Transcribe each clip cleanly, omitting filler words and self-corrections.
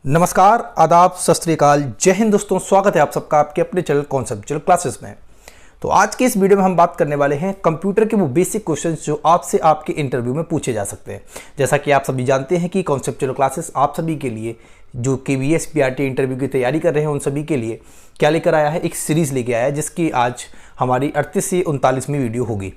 नमस्कार, आदाब, सत श्री अकाल, जय हिंद दोस्तों। स्वागत है आप सबका आपके अपने चैनल कॉन्सेप्चुअल क्लासेस में। तो आज के इस वीडियो में हम बात करने वाले हैं कंप्यूटर के वो बेसिक क्वेश्चंस जो आपसे आपके इंटरव्यू में पूछे जा सकते हैं। जैसा कि आप सभी जानते हैं कि कॉन्सेप्चुअल क्लासेस आप सभी के लिए जो KVS PRT इंटरव्यू की तैयारी कर रहे हैं उन सभी के लिए क्या लेकर आया है, एक सीरीज़ लेके आया है जिसकी आज हमारी 38 से 39वीं वीडियो होगी।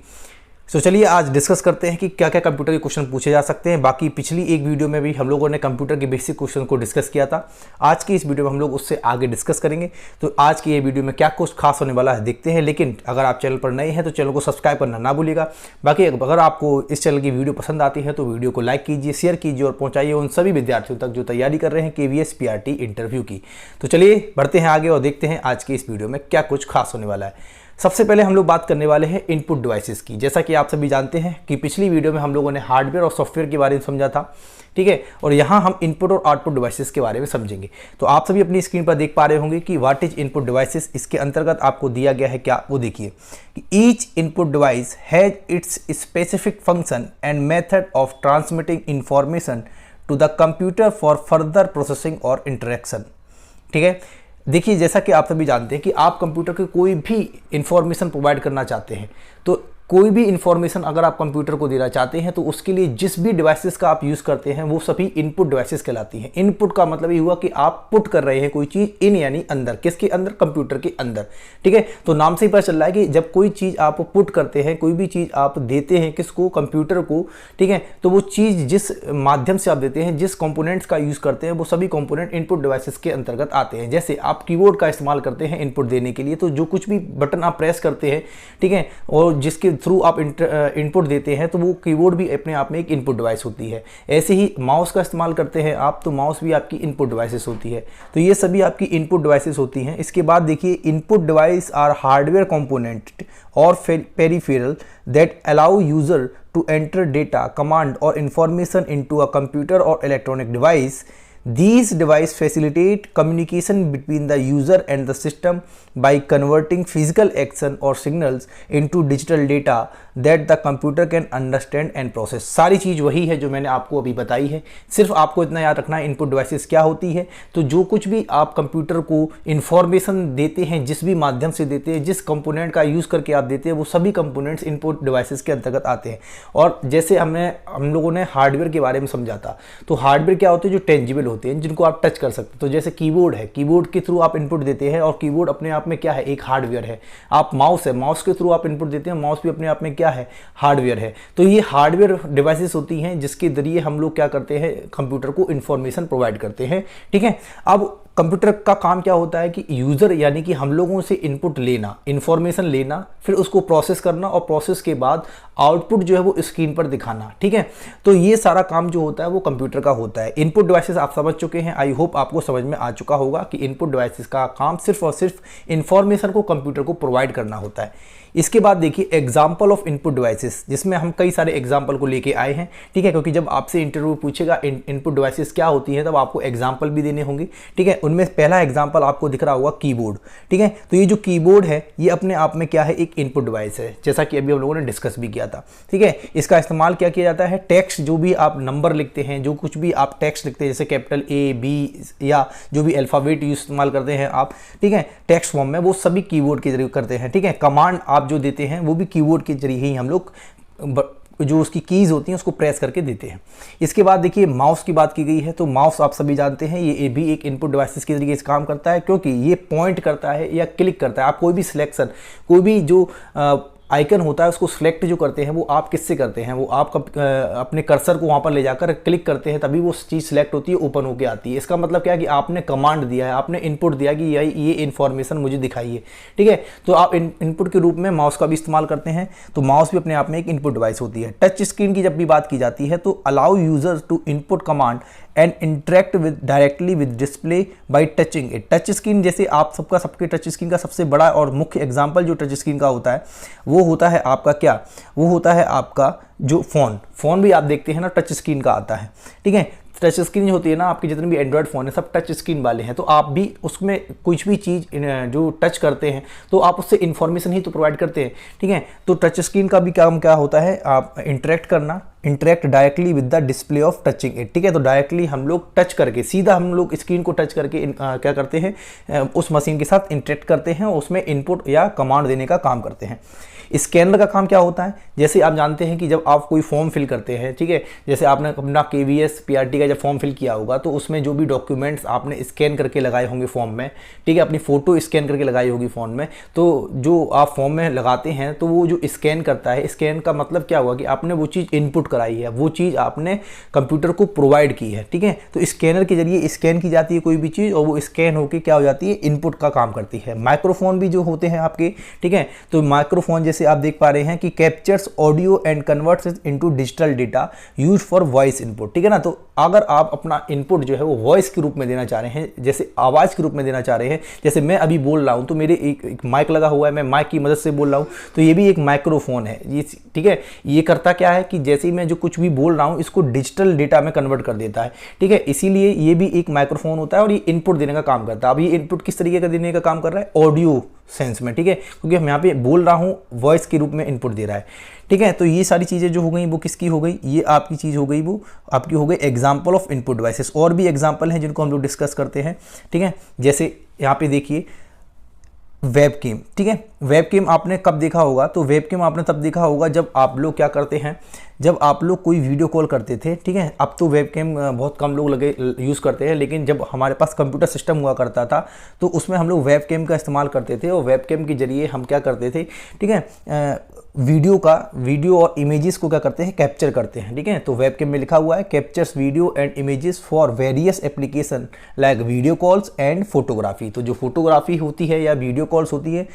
तो चलिए आज डिस्कस करते हैं कि क्या क्या कंप्यूटर के क्वेश्चन पूछे जा सकते हैं। बाकी पिछली एक वीडियो में भी हम लोगों ने कंप्यूटर के बेसिक क्वेश्चन को डिस्कस किया था। आज की इस वीडियो में हम लोग उससे आगे डिस्कस करेंगे। तो आज की ये वीडियो में क्या कुछ खास होने वाला है देखते हैं। लेकिन अगर आप चैनल पर नए हैं तो चैनल को सब्सक्राइब करना ना भूलिएगा। बाकी अगर आपको इस चैनल की वीडियो पसंद आती है तो वीडियो को लाइक कीजिए, शेयर कीजिए और पहुँचाइए उन सभी विद्यार्थियों तक जो तैयारी कर रहे हैं KVS PRT इंटरव्यू की। तो चलिए बढ़ते हैं आगे और देखते हैं आज की इस वीडियो में क्या कुछ खास होने वाला है। सबसे पहले हम लोग बात करने वाले हैं इनपुट डिवाइसेस की। जैसा कि आप सभी जानते हैं कि पिछली वीडियो में हम लोगों ने हार्डवेयर और सॉफ्टवेयर के बारे में समझा था, ठीक है, और यहाँ हम इनपुट और आउटपुट डिवाइसेस के बारे में समझेंगे। तो आप सभी अपनी स्क्रीन पर देख पा रहे होंगे कि व्हाट इज इनपुट डिवाइसेस। इसके अंतर्गत आपको दिया गया है क्या, वो देखिए कि each input device has its specific function and method of transmitting information to the computer for further processing और इंटरेक्शन। ठीक है, देखिए जैसा कि आप सभी जानते हैं कि आप कंप्यूटर को कोई भी इंफॉर्मेशन प्रोवाइड करना चाहते हैं, तो कोई भी इंफॉर्मेशन अगर आप कंप्यूटर को देना चाहते हैं तो उसके लिए जिस भी डिवाइसेस का आप यूज़ करते हैं वो सभी इनपुट डिवाइसेस कहलाती हैं। इनपुट का मतलब ये हुआ कि आप पुट कर रहे हैं कोई चीज़ इन यानी अंदर, किसके अंदर, कंप्यूटर के अंदर। ठीक है, तो नाम से ही पता चल रहा है कि जब कोई चीज़ आप पुट करते हैं, कोई भी चीज़ आप देते हैं किसको, कंप्यूटर को, ठीक है, तो वो चीज़ जिस माध्यम से आप देते हैं, जिस कंपोनेंट्स का यूज़ करते हैं वो सभी कंपोनेंट इनपुट डिवाइसेस के अंतर्गत आते हैं। जैसे आप कीबोर्ड का इस्तेमाल करते हैं इनपुट देने के लिए, तो जो कुछ भी बटन आप प्रेस करते हैं, ठीक है, और जिसके थ्रू आप इनपुट देते हैं तो वो कीबोर्ड भी अपने आप में एक इनपुट डिवाइस होती है। ऐसे ही माउस का इस्तेमाल करते हैं आप, तो माउस भी आपकी इनपुट डिवाइसेस होती है। तो ये सभी आपकी इनपुट डिवाइसेस होती हैं। इसके बाद देखिए input device are hardware component और peripheral that allow user to enter data, command और इंफॉर्मेशन इनटू अ कंप्यूटर और electronic device. These devices facilitate communication between the user and the system by converting physical action or signals into digital data that the computer can understand and process. सारी चीज़ वही है जो मैंने आपको अभी बताई है। सिर्फ आपको इतना याद रखना है इनपुट डिवाइसेस क्या होती है। तो जो कुछ भी आप कंप्यूटर को इंफॉर्मेशन देते हैं, जिस भी माध्यम से देते हैं, जिस कंपोनेंट का यूज़ करके आप देते हैं, वो सभी कंपोनेंट्स इनपुट डिवाइसेस के अंतर्गत आते हैं। और जैसे हम लोगों ने हार्डवेयर के बारे में समझा था, तो हार्डवेयर क्या होते हैं, जो टेंजिबल होते हैं, जिनको आप टच कर सकते हैं। तो जैसे कीबोर्ड है, कीबोर्ड के थ्रू आप इनपुट देते हैं और कीबोर्ड अपने आप में क्या है, एक हार्डवेयर है। आप माउस है, माउस के थ्रू आप इनपुट देते हैं, माउस भी अपने आप में क्या है, हार्डवेयर है। तो ये हार्डवेयर डिवाइसेस होती हैं जिसके जरिए हम लोग क्या करते हैं, कंप्यूटर को इंफॉर्मेशन प्रोवाइड करते हैं। ठीक है, अब कंप्यूटर का काम क्या होता है कि यूज़र यानी कि हम लोगों से इनपुट लेना, इंफॉर्मेशन लेना, फिर उसको प्रोसेस करना और प्रोसेस के बाद आउटपुट जो है वो स्क्रीन पर दिखाना। ठीक है, तो ये सारा काम जो होता है वो कंप्यूटर का होता है। इनपुट डिवाइसेस आप समझ चुके हैं, आई होप आपको समझ में आ चुका होगा कि इनपुट डिवाइसेस का काम सिर्फ और सिर्फ इंफॉर्मेशन को कंप्यूटर को प्रोवाइड करना होता है। इसके बाद देखिए एग्जाम्पल ऑफ इनपुट डिवाइसेस, जिसमें हम कई सारे एग्जाम्पल को लेके आए हैं। ठीक है, क्योंकि जब आपसे इंटरव्यू पूछेगा इनपुट डिवाइसेस क्या होती है, तब आपको एग्जाम्पल भी देने होंगे। ठीक है, उनमें पहला एग्जाम्पल आपको दिख रहा होगा कीबोर्ड। ठीक है, तो ये जो कीबोर्ड है ये अपने आप में क्या है, एक इनपुट डिवाइस है, जैसा कि अभी हम लोगों ने डिस्कस भी किया था। ठीक है, इसका इस्तेमाल क्या किया जाता है, टेक्स्ट जो भी आप नंबर लिखते हैं, जो कुछ भी आप टेक्स्ट लिखते हैं, जैसे कैपिटल A, B या जो भी अल्फ़ाबेट इस्तेमाल करते हैं आप, ठीक है, टेक्स्ट फॉर्म में, वो सभी कीबोर्ड के जरिए करते हैं। ठीक है, कमांड आप जो देते हैं वो भी कीबोर्ड के जरिए ही हम लोग जो उसकी कीज़ होती हैं उसको प्रेस करके देते हैं। इसके बाद देखिए माउस की बात की गई है, तो माउस आप सभी जानते हैं ये भी एक इनपुट डिवाइसेस के तरीके से काम करता है, क्योंकि ये पॉइंट करता है या क्लिक करता है। आप कोई भी सिलेक्शन, कोई भी जो आइकन होता है उसको सिलेक्ट जो करते हैं वो आप किससे करते हैं, वो आप अपने कर्सर को वहाँ पर ले जाकर क्लिक करते हैं, तभी वो चीज़ सिलेक्ट होती है, ओपन होके आती है। इसका मतलब क्या है कि आपने कमांड दिया है, आपने इनपुट दिया कि ये इन्फॉर्मेशन मुझे दिखाइए। ठीक है, तो आप इनपुट के रूप में माउस का भी इस्तेमाल करते हैं। तो माउस भी अपने आप में एक इनपुट डिवाइस होती है। टच स्क्रीन की जब भी बात की जाती है तो allow user to input command and interact directly with display by touching it. Touch screen जैसे आप सबके टच स्क्रीन का सबसे बड़ा और मुख्य एग्जांपल जो टच स्क्रीन का होता है वो होता है आपका क्या, वो होता है आपका जो फ़ोन भी आप देखते हैं ना, टच स्क्रीन का आता है। ठीक है, टच स्क्रीन जो होती है ना, आपके जितने भी एंड्रॉयड फ़ोन है सब टच स्क्रीन वाले हैं, तो आप भी उसमें कुछ भी चीज़ जो टच करते हैं तो आप उससे इन्फॉर्मेशन ही तो प्रोवाइड करते हैं। ठीक है, तो टच स्क्रीन का भी काम क्या होता है, आप इंटरेक्ट करना, interact directly with the display of touching it. ठीक है, तो डायरेक्टली हम लोग टच करके, सीधा हम लोग स्क्रीन को टच करके क्या करते हैं, उस मशीन के साथ इंटरेक्ट करते हैं, उसमें इनपुट या कमांड देने का काम करते हैं। स्कैनर का काम क्या होता है, जैसे आप जानते हैं कि जब आप कोई फॉर्म फिल करते हैं, ठीक है, जैसे आपने अपना KVS PRT का जब फॉर्म फिल किया होगा तो उसमें जो भी डॉक्यूमेंट्स आपने स्कैन करके लगाए होंगे फॉर्म में, ठीक है, अपनी फ़ोटो स्कैन करके लगाई होगी फॉर्म में, तो जो आप फॉर्म में लगाते हैं तो वो जो स्कैन करता है, स्कैन का मतलब क्या हुआ कि आपने वो चीज़ इनपुट कराई है, वो चीज़ आपने कंप्यूटर को प्रोवाइड की है। ठीक है, तो स्कैनर के जरिए स्कैन की जाती है कोई भी चीज़ और वो स्कैन होकर क्या हो जाती है, इनपुट का काम करती है। माइक्रोफोन भी जो होते हैं आपके, ठीक है, तो माइक्रोफोन जैसे आप देख पा रहे हैं कि captures audio and converts it into digital data use for voice input. ठीक है ना, तो अगर आप अपना इनपुट जो है वो वॉइस के रूप में देना चाह रहे हैं, जैसे आवाज़ के रूप में देना चाह रहे हैं, जैसे मैं अभी बोल रहा हूं तो मेरे एक माइक लगा हुआ है, मैं माइक की मदद से बोल रहा हूं, तो ये भी एक माइक्रोफोन है ये। ठीक है, ये करता क्या है कि जैसे ही मैं जो कुछ भी बोल रहा हूं इसको डिजिटल डेटा में कन्वर्ट कर देता है। ठीक है, इसीलिए ये भी एक माइक्रोफोन होता है और ये इनपुट देने का काम करता है। अब ये इनपुट किस तरीके का देने का काम कर रहा है, ऑडियो सेंस में। ठीक है, क्योंकि हम यहाँ पे बोल रहा हूँ, वॉइस के रूप में इनपुट दे रहा है। ठीक है, तो ये सारी चीज़ें जो हो गई वो किसकी हो गई, ये आपकी चीज़ हो गई, वो आपकी हो गई एग्जाम्पल ऑफ इनपुट डिवाइसेस। और भी एग्जाम्पल हैं जिनको हम लोग डिस्कस करते हैं। ठीक है, जैसे यहाँ पे देखिए वेबकैम। ठीक है, वेबकैम आपने कब देखा होगा, तो वेबकैम आपने तब देखा होगा जब आप लोग क्या करते हैं, जब आप लोग कोई वीडियो कॉल करते थे। ठीक है, अब तो वेबकैम बहुत कम लोग लगे यूज़ करते हैं, लेकिन जब हमारे पास कंप्यूटर सिस्टम हुआ करता था तो उसमें हम लोग वेबकैम का इस्तेमाल करते थे और वेबकैम के जरिए हम क्या करते थे, ठीक है, वीडियो और इमेजेस को क्या करते हैं, कैप्चर करते हैं। ठीक है, तो वेबकैम में लिखा हुआ है captures video and images for various application like video calls and photography. तो जो फोटोग्राफी होती है या वीडियो कॉल्स होती है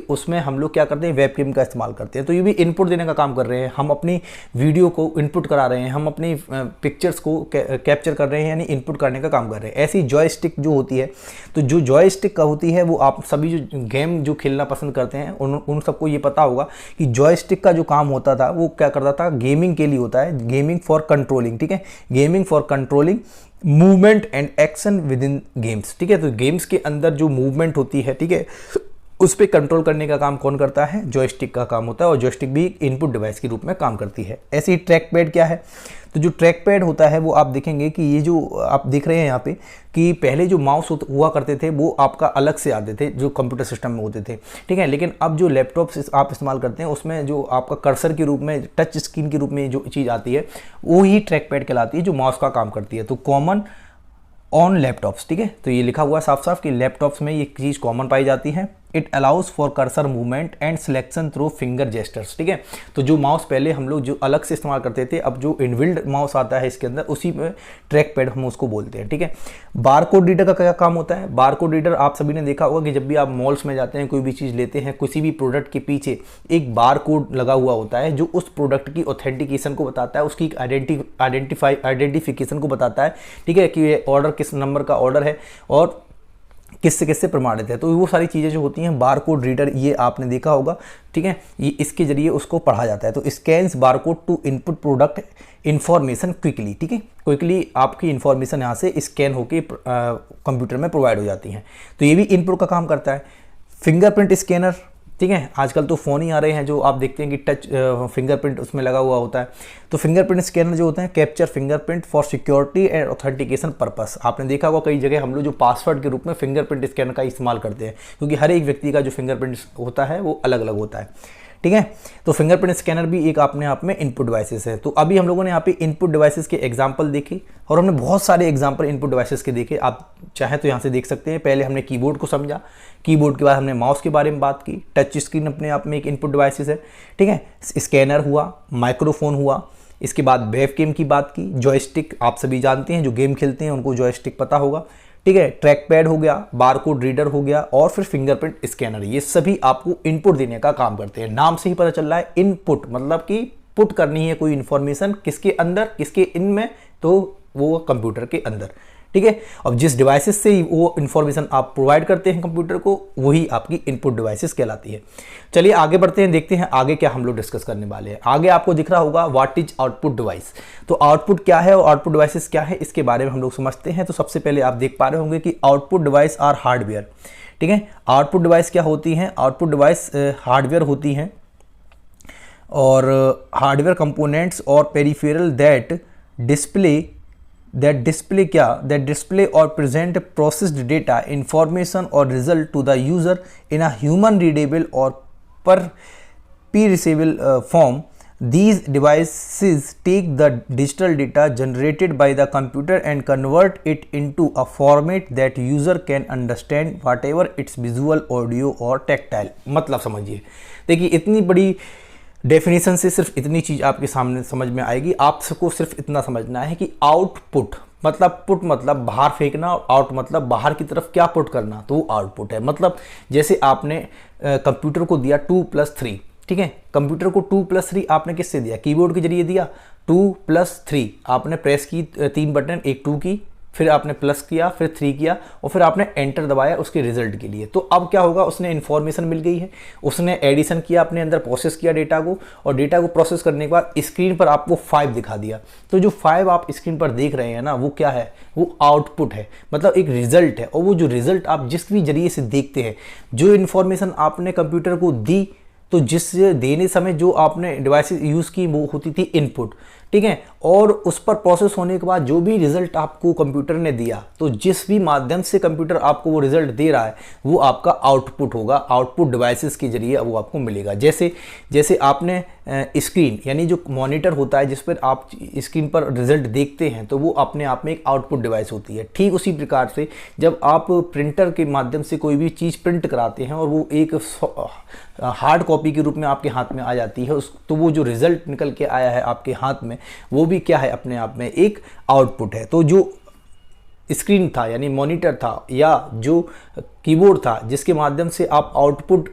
उसमें हम लोग क्या करते हैं, वेबकैम का इस्तेमाल करते हैं। तो ये भी इनपुट देने का काम कर रहे हैं, हम अपनी वीडियो को इनपुट करा रहे हैं, हम अपनी पिक्चर्स को कैप्चर कर रहे हैं, यानी इनपुट करने का काम कर रहे हैं। ऐसी जॉयस्टिक जो होती है, तो जो जॉयस्टिक का होती है वो आप सभी जो गेम जो खेलना पसंद करते हैं उन सबको ये पता होगा कि जॉयस्टिक का जो काम होता था वो क्या करता था, गेमिंग के लिए होता है, गेमिंग फॉर कंट्रोलिंग। ठीक है, gaming for controlling movement and action with in games. ठीक है, तो गेम्स के अंदर जो मूवमेंट होती है, ठीक है, उस पर कंट्रोल करने का काम कौन करता है, जॉयस्टिक का काम होता है, और जॉयस्टिक भी इनपुट डिवाइस के रूप में काम करती है। ऐसे ही ट्रैक पैड क्या है, तो जो ट्रैक पैड होता है वो आप देखेंगे कि ये जो आप देख रहे हैं यहाँ पे कि पहले जो माउस हुआ करते थे वो आपका अलग से आते थे, जो कंप्यूटर सिस्टम में होते थे। ठीक है, लेकिन अब जो लैपटॉप्स आप इस्तेमाल करते हैं उसमें जो आपका कर्सर के रूप में, टच स्क्रीन के रूप में जो चीज़ आती है वो ही ट्रैक पैड कहलाती है, जो माउस का काम करती है। तो कॉमन ऑन लैपटॉप्स। ठीक है, तो ये लिखा हुआ है साफ साफ कि लैपटॉप्स में ये चीज़ कॉमन पाई जाती है। It allows for cursor movement and selection through finger gestures. ठीक है, तो जो माउस पहले हम लोग जो अलग से इस्तेमाल करते थे, अब जो इनबिल्ड माउस आता है इसके अंदर, उसी में ट्रैक पैड हम उसको बोलते हैं। ठीक है, बारकोड रीडर का क्या काम होता है, बारकोड रीडर आप सभी ने देखा होगा कि जब भी आप मॉल्स में जाते हैं, कोई भी चीज़ लेते हैं, किसी भी प्रोडक्ट के पीछे एक बारकोड लगा हुआ होता है जो उस प्रोडक्ट की ऑथेंटिकेशन को बताता है, उसकी आइडेंटिफिकेशन को बताता है। ठीक है, कि ये ऑर्डर किस नंबर का ऑर्डर है और किससे किससे प्रमाणित है। तो वो सारी चीज़ें जो होती हैं, बारकोड रीडर, ये आपने देखा होगा। ठीक है, ये इसके जरिए उसको पढ़ा जाता है। तो scans barcode to input product information quickly. ठीक है, क्विकली आपकी इन्फॉर्मेशन यहाँ से स्कैन होकर कंप्यूटर में प्रोवाइड हो जाती हैं। तो ये भी इनपुट का काम करता है। फिंगरप्रिंट स्कैनर, ठीक है, आजकल तो फ़ोन ही आ रहे हैं जो आप देखते हैं कि टच फिंगरप्रिंट उसमें लगा हुआ होता है। तो फिंगरप्रिंट स्कैनर जो होते हैं capture fingerprint for security and authentication purpose. आपने देखा होगा कई जगह हम लोग जो पासवर्ड के रूप में फिंगरप्रिंट स्कैनर का इस्तेमाल करते हैं, क्योंकि हर एक व्यक्ति का जो फिंगरप्रिंट होता है वो अलग अलग होता है। ठीक है, तो फिंगरप्रिंट स्कैनर भी एक अपने आप में इनपुट डिवाइसेस है। तो अभी हम लोगों ने यहाँ पे इनपुट डिवाइसेस के एग्जांपल देखे और हमने बहुत सारे एग्जांपल इनपुट डिवाइसेस के देखे। आप चाहे तो यहाँ से देख सकते हैं। पहले हमने कीबोर्ड को समझा, कीबोर्ड के बाद हमने माउस के बारे में बात की। टच स्क्रीन अपने आप में एक इनपुट डिवाइसेस है। ठीक है, स्कैनर हुआ, माइक्रोफोन हुआ, इसके बाद वेबकैम की बात की, जॉयस्टिक आप सभी जानते हैं, जो गेम खेलते हैं उनको जॉयस्टिक पता होगा। ठीक है, ट्रैक पैड हो गया, बारकोड रीडर हो गया और फिर फिंगरप्रिंट स्कैनर। ये सभी आपको इनपुट देने का काम करते हैं। नाम से ही पता चल रहा है इनपुट, मतलब कि पुट करनी है कोई इन्फॉर्मेशन किसके अंदर, किसके इनमें, तो वो कंप्यूटर के अंदर। ठीक है, अब जिस डिवाइसेस से वो इन्फॉर्मेशन आप प्रोवाइड करते हैं कंप्यूटर को, वही आपकी इनपुट डिवाइसेस कहलाती है। चलिए आगे बढ़ते हैं, देखते हैं आगे क्या हम लोग डिस्कस करने वाले हैं। आगे आपको दिख रहा होगा व्हाट इज आउटपुट डिवाइस। तो आउटपुट क्या है और आउटपुट डिवाइसेस क्या है, इसके बारे में हम लोग समझते हैं। तो सबसे पहले आप देख पा रहे होंगे कि आउटपुट डिवाइस आर हार्डवेयर। ठीक है, आउटपुट डिवाइस क्या होती हैं, आउटपुट डिवाइस हार्डवेयर होती हैं और हार्डवेयर कंपोनेंट्स और पेरिफेरल दैट डिस्प्ले और प्रेजेंट प्रोसेस्ड डेटा इंफॉर्मेशन और result to the user in a human readable और perceivable form. These devices take the digital data generated by the computer and convert it into a format that user can understand, whatever its visual, audio और tactile. मतलब समझिए, देखिए इतनी बड़ी definition से सिर्फ इतनी चीज़ आपके सामने समझ में आएगी। आपको सिर्फ इतना समझना है कि आउटपुट मतलब पुट मतलब बाहर फेंकना, आउट मतलब बाहर की तरफ क्या पुट करना, तो वो आउटपुट है। मतलब जैसे आपने कंप्यूटर को दिया 2+3, ठीक है, कंप्यूटर को 2+3 आपने किससे दिया, कीबोर्ड के जरिए दिया। 2+3 आपने प्रेस की 3 बटन, एक 2 की, फिर आपने प्लस किया, फिर 3 किया और फिर आपने एंटर दबाया उसके रिजल्ट के लिए। तो अब क्या होगा, उसने इन्फॉर्मेशन मिल गई है, उसने एडिशन किया, अपने अंदर प्रोसेस किया डेटा को, और डेटा को प्रोसेस करने के बाद स्क्रीन पर आपको 5 दिखा दिया। तो जो 5 आप स्क्रीन पर देख रहे हैं ना, वो क्या है, वो आउटपुट है, मतलब एक रिजल्ट है। और वो जो रिजल्ट आप जिस भी जरिए से देखते हैं, जो इन्फॉर्मेशन आपने कंप्यूटर को दी, तो जिस देने समय जो आपने डिवाइसेस यूज़ की वो होती थी इनपुट, ठीक है, और उस पर प्रोसेस होने के बाद जो भी रिजल्ट आपको कंप्यूटर ने दिया, तो जिस भी माध्यम से कंप्यूटर आपको वो रिजल्ट दे रहा है वो आपका आउटपुट होगा। आउटपुट डिवाइसेस के जरिए वो आपको मिलेगा। जैसे आपने स्क्रीन यानी जो मॉनिटर होता है जिस पर आप स्क्रीन पर रिजल्ट देखते हैं, तो वो अपने आप में एक आउटपुट डिवाइस होती है। ठीक उसी प्रकार से जब आप प्रिंटर के माध्यम से कोई भी चीज़ प्रिंट कराते हैं और वो एक हार्ड कॉपी के रूप में आपके हाथ में आ जाती है, तो वो जो रिजल्ट निकल के आया है आपके हाथ में, वो भी क्या है, अपने आप में एक आउटपुट है। तो जो स्क्रीन था यानी मॉनिटर था या जो कीबोर्ड था जिसके माध्यम से आप आउटपुट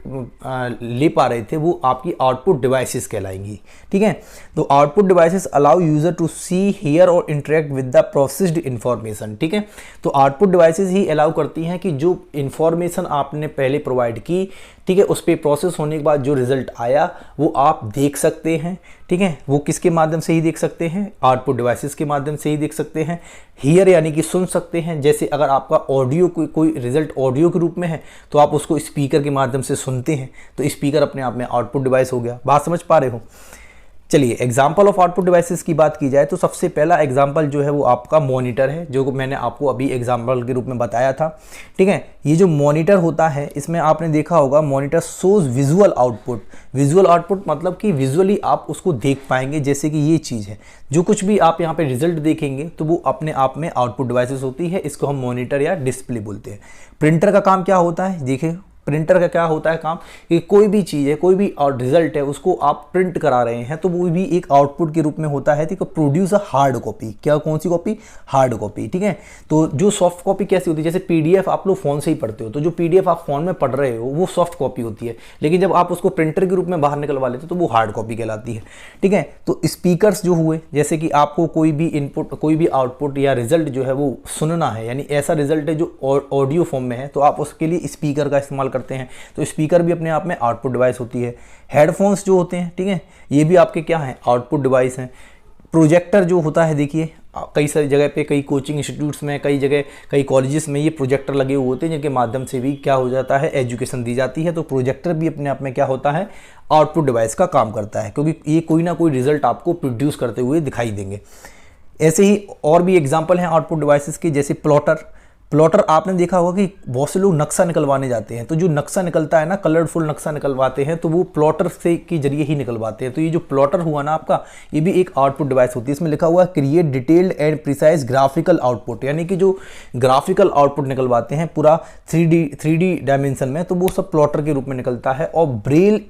ले पा रहे थे, वो आपकी आउटपुट डिवाइसेस कहलाएंगी। ठीक है, तो output devices allow user to see, hear और interact with the processed information. ठीक है, तो आउटपुट डिवाइसेस ही अलाउ करती हैं कि जो इंफॉर्मेशन आपने पहले प्रोवाइड की, ठीक है, उस पर प्रोसेस होने के बाद जो रिजल्ट आया वो आप देख सकते हैं। ठीक है, वो किसके माध्यम से ही देख सकते हैं, आउटपुट डिवाइसेस के माध्यम से ही देख सकते हैं। हियर यानी कि सुन सकते हैं, जैसे अगर आपका ऑडियो कोई रिजल्ट ऑडियो के रूप में है तो आप उसको स्पीकर के माध्यम से सुनते हैं, तो स्पीकर अपने आप में आउटपुट डिवाइस हो गया। बात समझ पा रहे हो। चलिए एग्जाम्पल ऑफ आउटपुट डिवाइसेस की बात की जाए तो सबसे पहला एग्जाम्पल जो है वो आपका मॉनिटर है, जो मैंने आपको अभी एग्जाम्पल के रूप में बताया था। ठीक है, ये जो मॉनिटर होता है इसमें आपने देखा होगा monitor shows visual output. Visual output मतलब कि विजुअली आप उसको देख पाएंगे, जैसे कि ये चीज़ है, जो कुछ भी आप यहाँ पे रिजल्ट देखेंगे तो वो अपने आप में आउटपुट डिवाइसेस होती है। इसको हम मॉनिटर या डिस्प्ले बोलते हैं। प्रिंटर का काम क्या होता है, देखिए प्रिंटर का क्या होता है काम, कि कोई भी चीज़ है, कोई भी रिजल्ट है, उसको आप प्रिंट करा रहे हैं तो वो भी एक आउटपुट के रूप में होता है। ठीक है, प्रोड्यूस अ हार्ड कॉपी। क्या, कौन सी कॉपी, हार्ड कॉपी। ठीक है, तो जो सॉफ्ट कॉपी कैसी होती है, जैसे पीडीएफ आप लोग फ़ोन से ही पढ़ते हो, तो जो पीडीएफ आप फ़ोन में पढ़ रहे हो वो सॉफ्ट कॉपी होती है, लेकिन जब आप उसको प्रिंटर के रूप में बाहर निकलवा लेते हो तो वो हार्ड कॉपी कहलाती है। ठीक है, तो स्पीकर्स जो हुए, जैसे कि आपको कोई भी इनपुट, कोई भी आउटपुट या रिजल्ट जो है वो सुनना है, यानी ऐसा रिजल्ट है जो ऑडियो फॉर्म में है, तो आप उसके लिए स्पीकर का इस्तेमाल करते हैं, तो स्पीकर भी अपने आप में आउटपुट डिवाइस होती है। हेडफोन्स जो होते हैं, ठीक है, ये भी आपके क्या हैं, आउटपुट डिवाइस हैं। प्रोजेक्टर जो होता है, देखिए कई सारी जगह पे, कई कोचिंग इंस्टीट्यूट्स में, कई जगह, कई कॉलेजेस में ये प्रोजेक्टर लगे हुए होते हैं, जिनके माध्यम से भी क्या हो जाता है, एजुकेशन दी जाती है। तो प्रोजेक्टर भी अपने आप में क्या होता है, आउटपुट डिवाइस का काम करता है, क्योंकि ये कोई ना कोई रिजल्ट आपको प्रोड्यूस करते हुए दिखाई देंगे। ऐसे ही और भी एग्जाम्पल हैं आउटपुट डिवाइसेस के, जैसे प्लॉटर। प्लॉटर आपने देखा होगा कि बहुत से लोग नक्शा निकलवाने जाते हैं, तो जो नक्शा निकलता है ना, कलरफुल नक्शा निकलवाते हैं, तो वो प्लॉटर से के जरिए ही निकलवाते हैं। तो ये जो प्लॉटर हुआ ना आपका, ये भी एक आउटपुट डिवाइस होती है। इसमें लिखा हुआ है create detailed and precise graphical output, यानी कि जो ग्राफिकल आउटपुट निकलवाते हैं पूरा 3D डायमेंशन में, तो वो सब प्लॉटर के रूप में निकलता है। और ब्रेल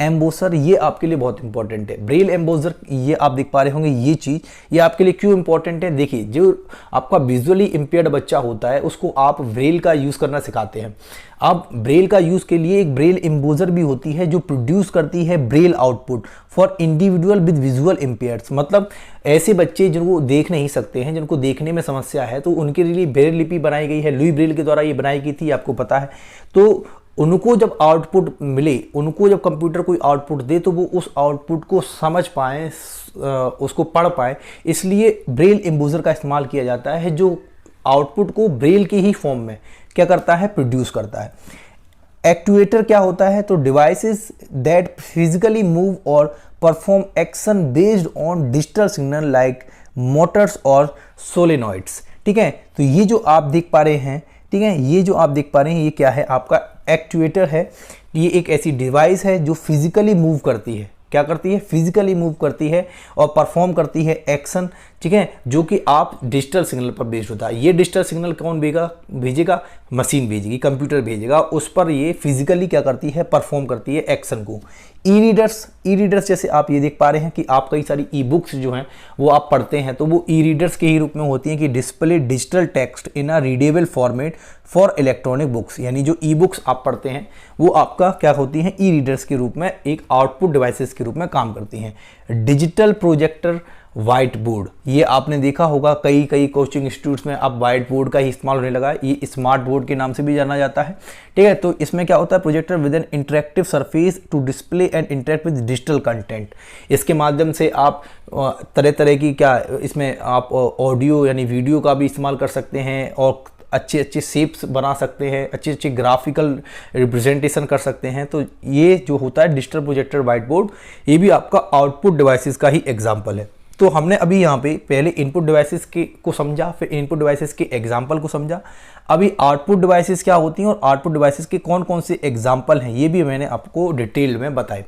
एम्बोसर ये आपके लिए बहुत इंपॉर्टेंट है। ब्रेल एम्बोसर, ये आप देख पा रहे होंगे, ये चीज़ ये आपके लिए क्यों इंपॉर्टेंट है, देखिए जो आपका विजुअली इम्पेयर्ड बच्चा होता है उसको आप ब्रेल का यूज़ करना सिखाते हैं। अब ब्रेल का यूज़ के लिए एक ब्रेल एम्बोसर भी होती है जो प्रोड्यूस करती है Braille output for individual with visual impairs. मतलब ऐसे बच्चे जिनको देख नहीं सकते हैं, जिनको देखने में समस्या है, तो उनके लिए ब्रेल लिपि बनाई गई है, लुई ब्रेल के द्वारा ये बनाई गई थी, आपको पता है। तो उनको जब आउटपुट मिले, उनको जब कंप्यूटर कोई आउटपुट दे, तो वो उस आउटपुट को समझ पाएँ, उसको पढ़ पाएँ, इसलिए ब्रेल एम्बोसर का इस्तेमाल किया जाता है, जो आउटपुट को ब्रेल की ही फॉर्म में क्या करता है, प्रोड्यूस करता है। एक्चुएटर क्या होता है, तो डिवाइसेस दैट फिजिकली मूव और perform action based on digital signal like Motors और सोलेनॉइड्स। ठीक है, तो ये जो आप देख पा रहे हैं, ठीक है, ये जो आप देख पा रहे हैं ये क्या है, आपका एक्चुएटर है। ये एक ऐसी डिवाइस है जो फिजिकली मूव करती है, क्या करती है, फिजिकली मूव करती है और परफॉर्म करती है एक्शन, ठीक है, जो कि आप डिजिटल सिग्नल पर बेस्ड होता है। ये डिजिटल सिग्नल कौन भेजेगा, मशीन भेजेगी, कंप्यूटर भेजेगा, उस पर ये फिजिकली क्या करती है, परफॉर्म करती है एक्शन को। ई रीडर्स जैसे आप ये देख पा रहे हैं कि आप कई सारी ई बुक्स जो हैं वो आप पढ़ते हैं, तो वो ई रीडर्स के ही रूप में होती हैं कि display digital text in a readable format for electronic books, यानी जो ई बुक्स आप पढ़ते हैं वो आपका क्या होती हैं, ई रीडर्स के रूप में एक आउटपुट डिवाइसेस के रूप में काम करती हैं। डिजिटल प्रोजेक्टर, व्हाइट बोर्ड, ये आपने देखा होगा कई कोचिंग इंस्टीट्यूट्स में अब व्हाइट बोर्ड का ही इस्तेमाल होने लगा है, ये स्मार्ट बोर्ड के नाम से भी जाना जाता है। ठीक है, तो इसमें क्या होता है, projector with an interactive surface to display and interact with digital content. इसके माध्यम से आप तरह तरह की क्या इसमें आप ऑडियो यानी वीडियो का भी इस्तेमाल कर सकते हैं और अच्छे अच्छे शेप्स बना सकते हैं, अच्छे अच्छे ग्राफिकल रिप्रेजेंटेशन कर सकते हैं। तो ये जो होता है डिजिटल प्रोजेक्टर व्हाइट बोर्ड, ये भी आपका आउटपुट डिवाइसेस का ही एग्जाम्पल है। तो हमने अभी यहाँ पे पहले इनपुट डिवाइसेस को समझा, फिर इनपुट डिवाइसेस के एग्जाम्पल को समझा। अभी आउटपुट डिवाइसेस क्या होती हैं और आउटपुट डिवाइसेस के कौन कौन से एग्जाम्पल हैं ये भी मैंने आपको डिटेल में बताए।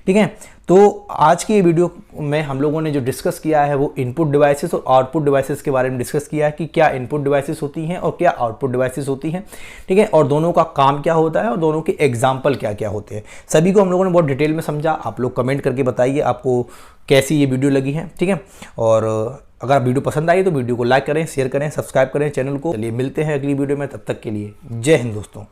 ठीक है, तो आज की वीडियो में हम लोगों ने जो डिस्कस किया है वो इनपुट डिवाइसेस और आउटपुट डिवाइसेस के बारे में डिस्कस किया है कि क्या इनपुट डिवाइसेस होती हैं और क्या आउटपुट डिवाइसेस होती हैं। ठीक है, और दोनों का काम क्या होता है और दोनों के एग्जाम्पल क्या क्या होते हैं, सभी को हम लोगों ने बहुत डिटेल में समझा। आप लोग कमेंट करके बताइए आपको कैसी ये वीडियो लगी है। ठीक है, और अगर वीडियो पसंद आई तो वीडियो को लाइक करें, शेयर करें, सब्सक्राइब करें चैनल को। चलिए मिलते हैं अगली वीडियो में, तब तक के लिए जय हिंद दोस्तों।